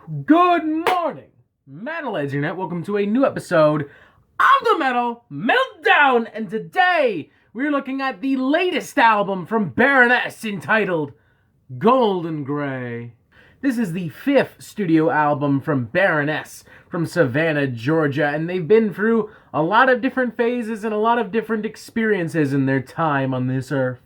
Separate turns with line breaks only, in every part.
Good morning, Metal Internet. Welcome to a new episode of the Metal Meltdown. And today we're looking at the latest album from Baroness entitled Golden Grey. This is the fifth studio album from Baroness from Savannah, Georgia, and they've been through a lot of different phases and a lot of different experiences in their time on this earth.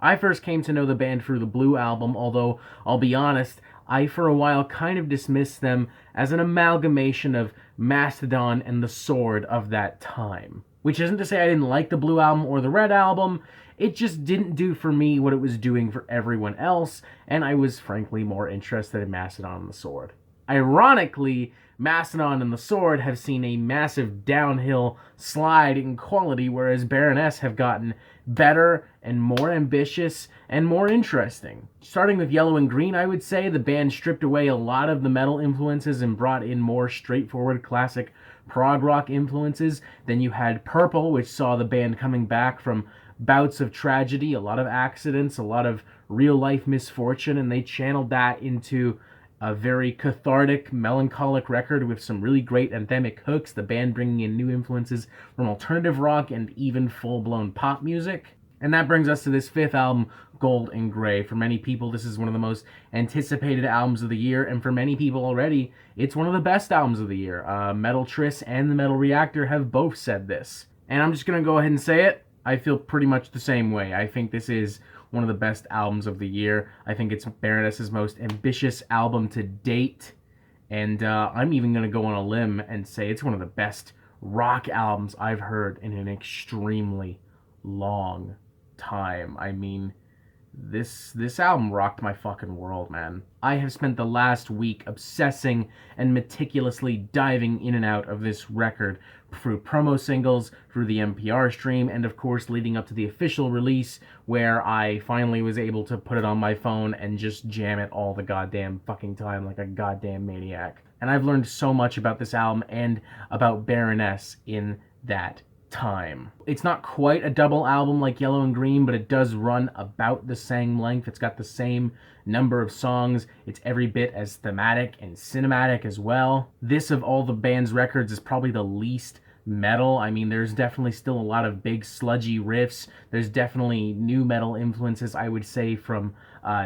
I first came to know the band through the Blue album, although, I'll be honest, I for a while kind of dismissed them as an amalgamation of Mastodon and the Sword of that time. Which isn't to say I didn't like the Blue album or the Red album, it just didn't do for me what it was doing for everyone else, and I was frankly more interested in Mastodon and the Sword. Ironically, Mastodon and the Sword have seen a massive downhill slide in quality, whereas Baroness have gotten better and more ambitious and more interesting. Starting with Yellow and Green, I would say the band stripped away a lot of the metal influences and brought in more straightforward classic prog rock influences. Then you had Purple, which saw the band coming back from bouts of tragedy, a lot of accidents, a lot of real-life misfortune, and they channeled that into a very cathartic, melancholic record with some really great anthemic hooks, the band bringing in new influences from alternative rock and even full-blown pop music. And that brings us to this fifth album, Gold and Grey. For many people, this is one of the most anticipated albums of the year, and for many people already, it's one of the best albums of the year. Metal Triss and the Metal Reactor have both said this. And I'm just going to go ahead and say it. I feel pretty much the same way. I think this is one of the best albums of the year. I think it's Baroness's most ambitious album to date. And I'm even going to go on a limb and say it's one of the best rock albums I've heard in an extremely long time. I mean, this album rocked my fucking world, man. I have spent the last week obsessing and meticulously diving in and out of this record through promo singles, through the NPR stream, and of course leading up to the official release where I finally was able to put it on my phone and just jam it all the goddamn fucking time like a goddamn maniac. And I've learned so much about this album and about Baroness in that time. It's not quite a double album like Yellow and Green, but it does run about the same length. It's got the same number of songs. It's every bit as thematic and cinematic as well. This, of all the band's records, is probably the least metal. I mean, there's definitely still a lot of big sludgy riffs. There's definitely new metal influences, I would say, from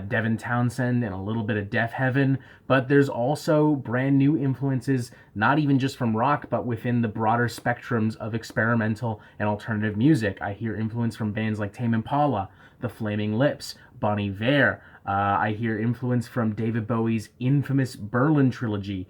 Devin Townsend and a little bit of Death Heaven, but there's also brand new influences, not even just from rock, but within the broader spectrums of experimental and alternative music. I hear influence from bands like Tame Impala, The Flaming Lips, Bon Iver. I hear influence from David Bowie's infamous Berlin trilogy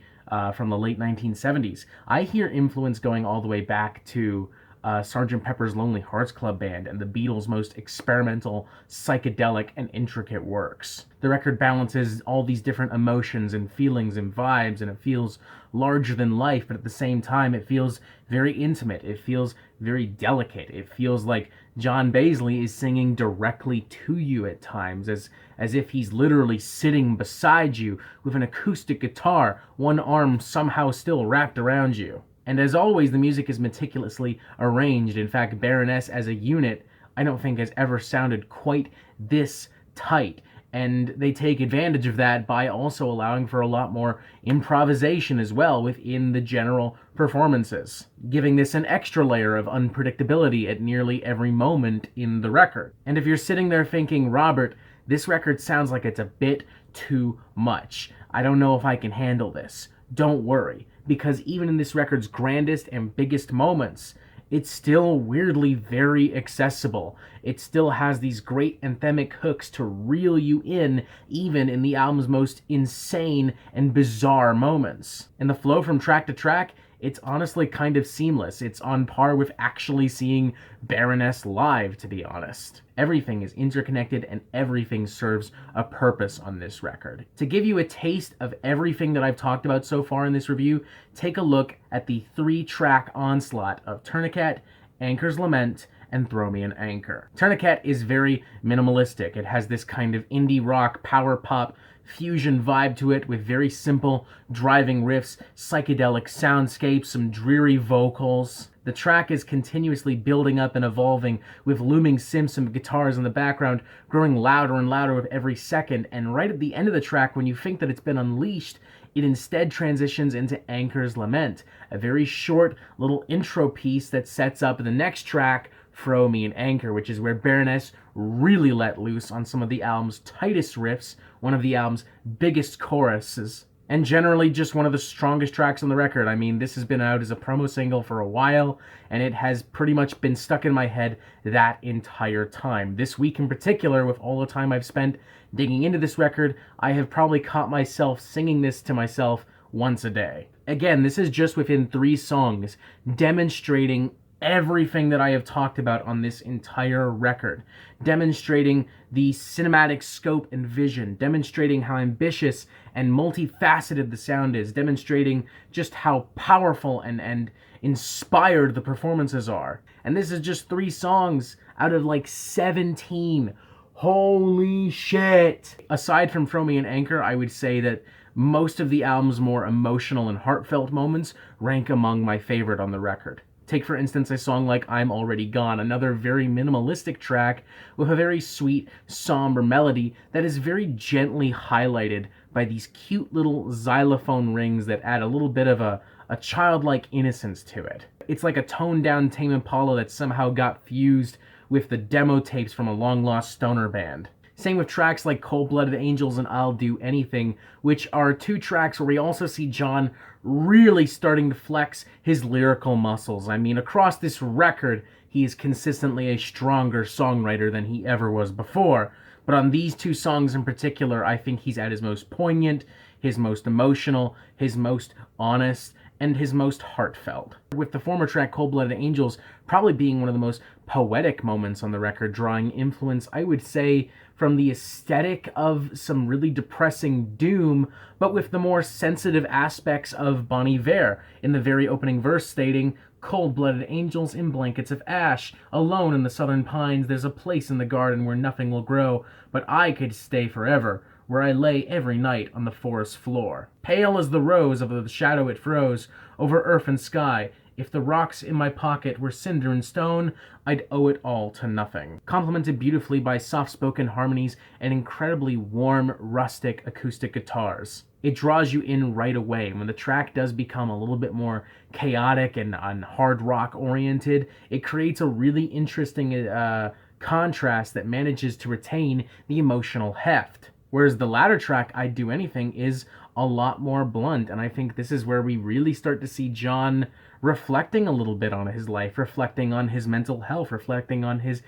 from the late 1970s. I hear influence going all the way back to Sgt. Pepper's Lonely Hearts Club Band and the Beatles' most experimental, psychedelic, and intricate works. The record balances all these different emotions and feelings and vibes, and it feels larger than life, but at the same time it feels very intimate. It feels very delicate. It feels like John Baisley is singing directly to you at times, as if he's literally sitting beside you with an acoustic guitar, one arm somehow still wrapped around you. And as always, the music is meticulously arranged. In fact, Baroness as a unit, I don't think has ever sounded quite this tight. And they take advantage of that by also allowing for a lot more improvisation as well within the general performances, giving this an extra layer of unpredictability at nearly every moment in the record. And if you're sitting there thinking, Robert, this record sounds like it's a bit too much. I don't know if I can handle this. Don't worry, because even in this record's grandest and biggest moments, it's still weirdly very accessible. It still has these great anthemic hooks to reel you in, even in the album's most insane and bizarre moments. And the flow from track to track, it's honestly kind of seamless. It's on par with actually seeing Baroness live, to be honest. Everything is interconnected and everything serves a purpose on this record. To give you a taste of everything that I've talked about so far in this review, take a look at the 3-track onslaught of Tourniquet, Anchor's Lament, and Throw Me an Anchor. Tourniquet is very minimalistic. It has this kind of indie rock, power pop, fusion vibe to it with very simple driving riffs, psychedelic soundscapes, some dreary vocals. The track is continuously building up and evolving with looming synths and guitars in the background growing louder and louder with every second, and right at the end of the track when you think that it's been unleashed, It instead transitions into Anchor's Lament, a very short little intro piece that sets up the next track, Fro Me and Anchor, which is where Baroness really let loose on some of the album's tightest riffs, one of the album's biggest choruses, and generally just one of the strongest tracks on the record. I mean, this has been out as a promo single for a while, and it has pretty much been stuck in my head that entire time. This week in particular, with all the time I've spent digging into this record, I have probably caught myself singing this to myself once a day. Again, this is just within 3 songs, demonstrating everything that I have talked about on this entire record, demonstrating the cinematic scope and vision, demonstrating how ambitious and multifaceted the sound is, demonstrating just how powerful and inspired the performances are. And this is just 3 songs out of like 17. Holy shit! Aside from Fro Me and Anchor, I would say that most of the album's more emotional and heartfelt moments rank among my favorite on the record. Take, for instance, a song like I'm Already Gone, another very minimalistic track with a very sweet, somber melody that is very gently highlighted by these cute little xylophone rings that add a little bit of a childlike innocence to it. It's like a toned-down Tame Impala that somehow got fused with the demo tapes from a long-lost stoner band. Same with tracks like Cold-Blooded Angels and I'll Do Anything, which are 2 tracks where we also see John really starting to flex his lyrical muscles. I mean, across this record, he is consistently a stronger songwriter than he ever was before. But on these 2 songs in particular, I think he's at his most poignant, his most emotional, his most honest, and his most heartfelt. With the former track, Cold-Blooded Angels, probably being one of the most poetic moments on the record, drawing influence, I would say, from the aesthetic of some really depressing doom, but with the more sensitive aspects of Bon Iver, in the very opening verse stating, "Cold-blooded angels in blankets of ash, alone in the southern pines, there's a place in the garden where nothing will grow, but I could stay forever, where I lay every night on the forest floor. Pale as the rose of the shadow it froze, over earth and sky. If the rocks in my pocket were cinder and stone, I'd owe it all to nothing." Complemented beautifully by soft-spoken harmonies and incredibly warm, rustic acoustic guitars. It draws you in right away. When the track does become a little bit more chaotic and hard rock oriented, it creates a really interesting contrast that manages to retain the emotional heft. Whereas the latter track, I'd Do Anything, is a lot more blunt, and I think this is where we really start to see John reflecting a little bit on his life, reflecting on his mental health, reflecting on his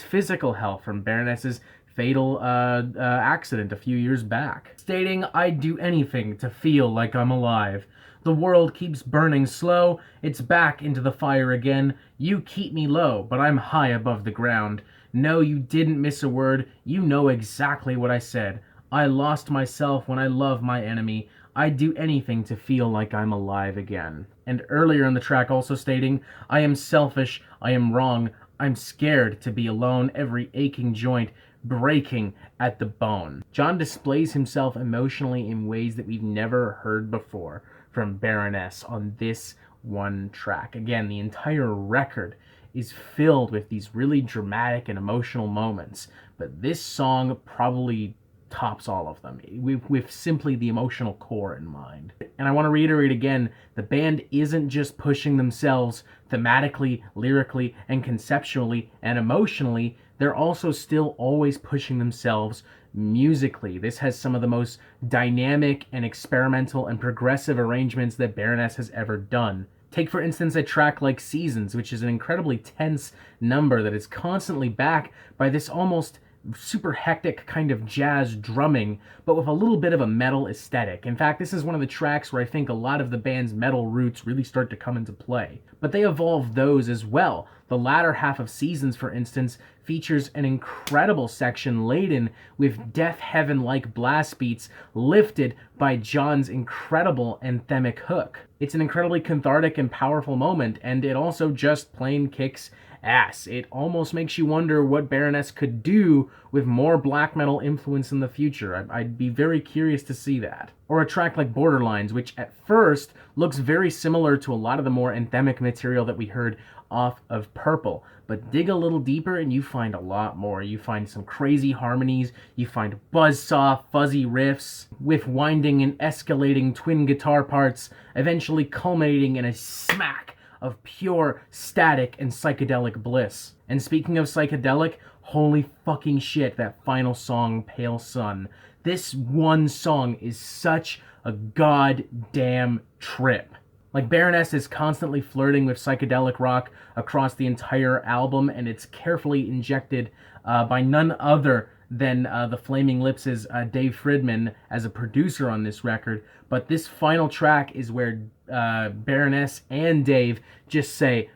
physical health from Baroness's fatal accident a few years back. Stating, "I'd do anything to feel like I'm alive. The world keeps burning slow, it's back into the fire again. You keep me low, but I'm high above the ground. No, you didn't miss a word, you know exactly what I said. I lost myself when I love my enemy. I'd do anything to feel like I'm alive again." And earlier in the track also stating, "I am selfish, I am wrong, I'm scared to be alone, every aching joint breaking at the bone." John displays himself emotionally in ways that we've never heard before from Baroness on this one track. Again, the entire record is filled with these really dramatic and emotional moments, but this song probably tops all of them, with simply the emotional core in mind. And I want to reiterate again, the band isn't just pushing themselves thematically, lyrically, and conceptually, and emotionally, they're also still always pushing themselves musically. This has some of the most dynamic and experimental and progressive arrangements that Baroness has ever done. Take, for instance, a track like Seasons, which is an incredibly tense number that is constantly backed by this almost super hectic kind of jazz drumming, but with a little bit of a metal aesthetic. In fact, this is one of the tracks where I think a lot of the band's metal roots really start to come into play. But they evolve those as well. The latter half of Seasons, for instance, features an incredible section laden with Death Heaven-like blast beats lifted by John's incredible anthemic hook. It's an incredibly cathartic and powerful moment, and it also just plain kicks ass. It almost makes you wonder what Baroness could do with more black metal influence in the future. I'd be very curious to see that. Or a track like Borderlines, which at first looks very similar to a lot of the more anthemic material that we heard off of Purple. But dig a little deeper and you find a lot more. You find some crazy harmonies, you find buzzsaw, fuzzy riffs, with winding and escalating twin guitar parts, eventually culminating in a smack of pure static and psychedelic bliss. And speaking of psychedelic, holy fucking shit, that final song, Pale Sun. This one song is such a goddamn trip. Like, Baroness is constantly flirting with psychedelic rock across the entire album, and it's carefully injected by none other than the Flaming Lips' Dave Fridmann as a producer on this record. But this final track is where Baroness and Dave just say,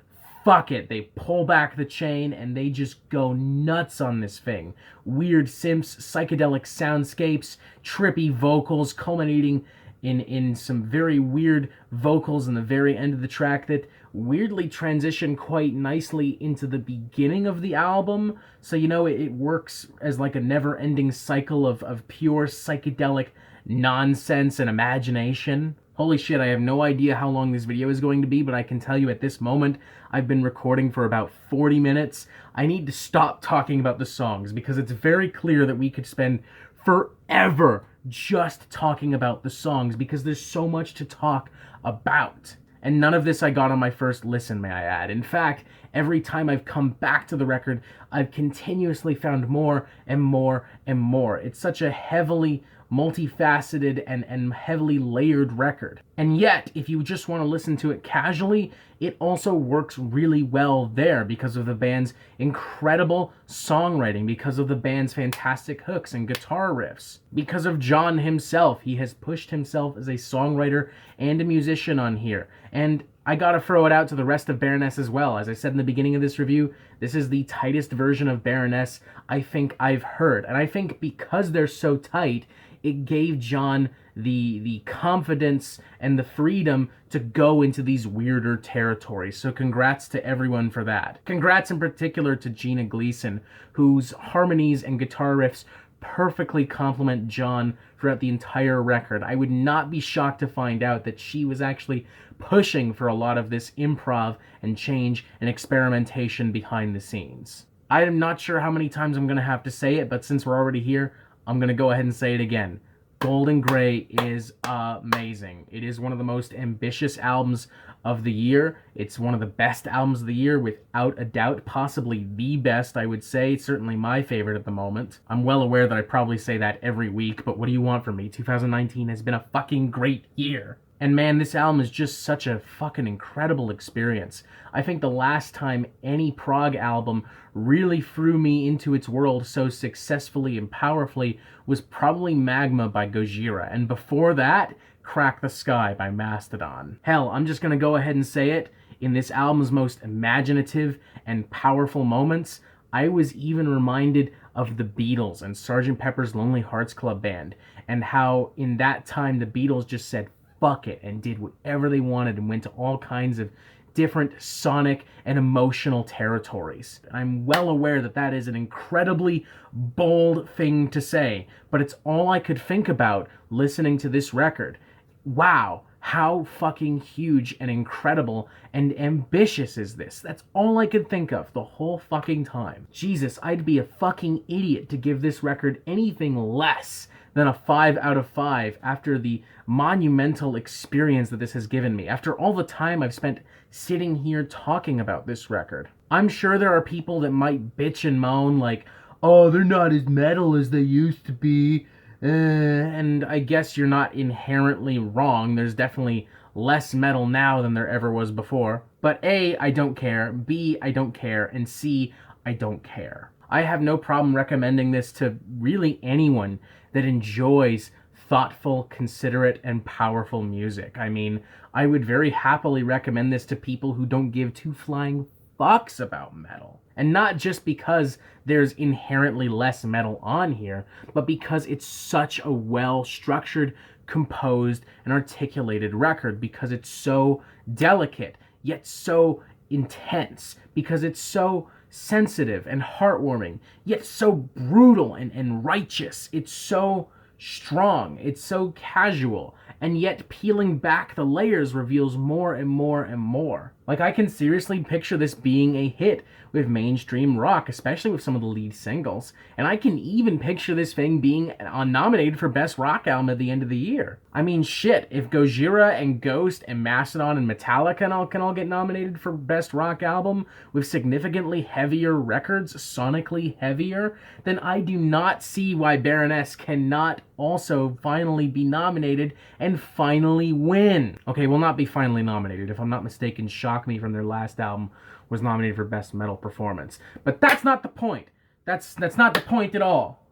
fuck it. They pull back the chain and they just go nuts on this thing. Weird synths, psychedelic soundscapes, trippy vocals, culminating in some very weird vocals in the very end of the track that weirdly transition quite nicely into the beginning of the album. So, you know, it works as like a never-ending cycle of pure psychedelic nonsense and imagination. Holy shit, I have no idea how long this video is going to be, but I can tell you at this moment, I've been recording for about 40 minutes. I need to stop talking about the songs because it's very clear that we could spend forever just talking about the songs because there's so much to talk about. And none of this I got on my first listen, may I add. In fact, every time I've come back to the record, I've continuously found more and more and more. It's such a heavily multifaceted and heavily layered record. And yet, if you just want to listen to it casually, it also works really well there because of the band's incredible songwriting, because of the band's fantastic hooks and guitar riffs, because of John himself. He has pushed himself as a songwriter and a musician on here. And I gotta throw it out to the rest of Baroness as well. As I said in the beginning of this review, this is the tightest version of Baroness I think I've heard. And I think because they're so tight, it gave John the confidence and the freedom to go into these weirder territories. So congrats to everyone for that. Congrats in particular to Gina Gleason, whose harmonies and guitar riffs perfectly complement John throughout the entire record. I would not be shocked to find out that she was actually pushing for a lot of this improv and change and experimentation behind the scenes. I am not sure how many times I'm going to have to say it, but since we're already here, I'm going to go ahead and say it again. Golden Grey is amazing. It is one of the most ambitious albums of the year. It's one of the best albums of the year, without a doubt. Possibly the best, I would say. Certainly my favorite at the moment. I'm well aware that I probably say that every week, but what do you want from me? 2019 has been a fucking great year. And man, this album is just such a fucking incredible experience. I think the last time any prog album really threw me into its world so successfully and powerfully was probably Magma by Gojira, and before that, Crack the Sky by Mastodon. Hell, I'm just gonna go ahead and say it, in this album's most imaginative and powerful moments, I was even reminded of the Beatles and Sgt. Pepper's Lonely Hearts Club Band, and how in that time the Beatles just said fuck it and did whatever they wanted and went to all kinds of different sonic and emotional territories. I'm well aware that that is an incredibly bold thing to say, but it's all I could think about listening to this record. Wow, how fucking huge and incredible and ambitious is this? That's all I could think of the whole fucking time. Jesus, I'd be a fucking idiot to give this record anything less than a 5 out of 5 after the monumental experience that this has given me, after all the time I've spent sitting here talking about this record. I'm sure there are people that might bitch and moan like, oh, they're not as metal as they used to be, and I guess you're not inherently wrong. There's definitely less metal now than there ever was before. But A, I don't care, B, I don't care, and C, I don't care. I have no problem recommending this to really anyone that enjoys thoughtful, considerate, and powerful music. I mean, I would very happily recommend this to people who don't give two flying fucks about metal. And not just because there's inherently less metal on here, but because it's such a well-structured, composed, and articulated record, because it's so delicate, yet so intense, because it's so sensitive and heartwarming, yet so brutal and righteous. It's so strong. It's so casual. And yet peeling back the layers reveals more and more and more. Like, I can seriously picture this being a hit with mainstream rock, especially with some of the lead singles. And I can even picture this thing being nominated for Best Rock Album at the end of the year. I mean, shit, if Gojira and Ghost and Mastodon and Metallica can all get nominated for Best Rock Album with significantly heavier records, sonically heavier, then I do not see why Baroness cannot also finally be nominated and finally win. Okay, will not be finally nominated. If I'm not mistaken, Shock Me from their last album was nominated for Best Metal Performance. But that's not the point. That's not the point at all.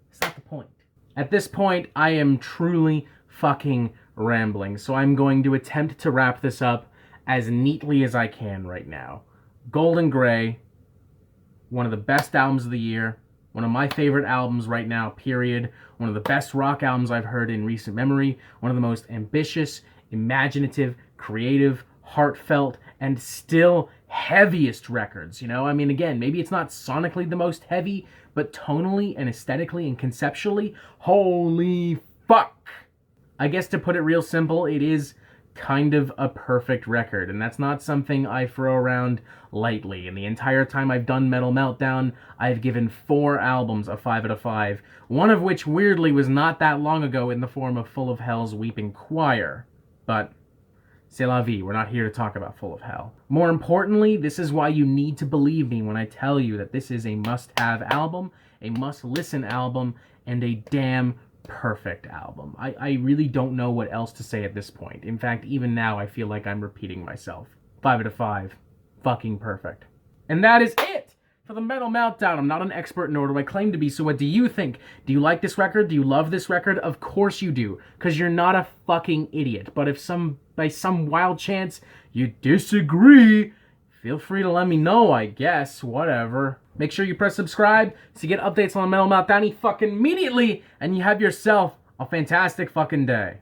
It's not the point. At this point, I am truly fucking rambling, so I'm going to attempt to wrap this up as neatly as I can right now. Golden Grey, one of the best albums of the year, one of my favorite albums right now, period. One of the best rock albums I've heard in recent memory. One of the most ambitious, imaginative, creative, heartfelt, and still heaviest records, you know? I mean, again, maybe it's not sonically the most heavy, but tonally and aesthetically and conceptually, holy fuck! I guess to put it real simple, it is kind of a perfect record, and that's not something I throw around lightly. In the entire time I've done Metal Meltdown, I've given 4 albums a 5 out of 5, one of which weirdly was not that long ago in the form of Full of Hell's Weeping Choir. But c'est la vie, we're not here to talk about Full of Hell. More importantly, this is why you need to believe me when I tell you that this is a must-have album, a must-listen album, and a damn perfect album. I really don't know what else to say at this point. In fact, even now I feel like I'm repeating myself. 5 out of 5. Fucking perfect. And that is it for the Metal Meltdown. I'm not an expert, nor do I claim to be, so what do you think? Do you like this record? Do you love this record? Of course you do, because you're not a fucking idiot. But if by some wild chance you disagree, feel free to let me know, I guess. Whatever. Make sure you press subscribe so you get updates on Metal Meltdown fucking immediately, and you have yourself a fantastic fucking day.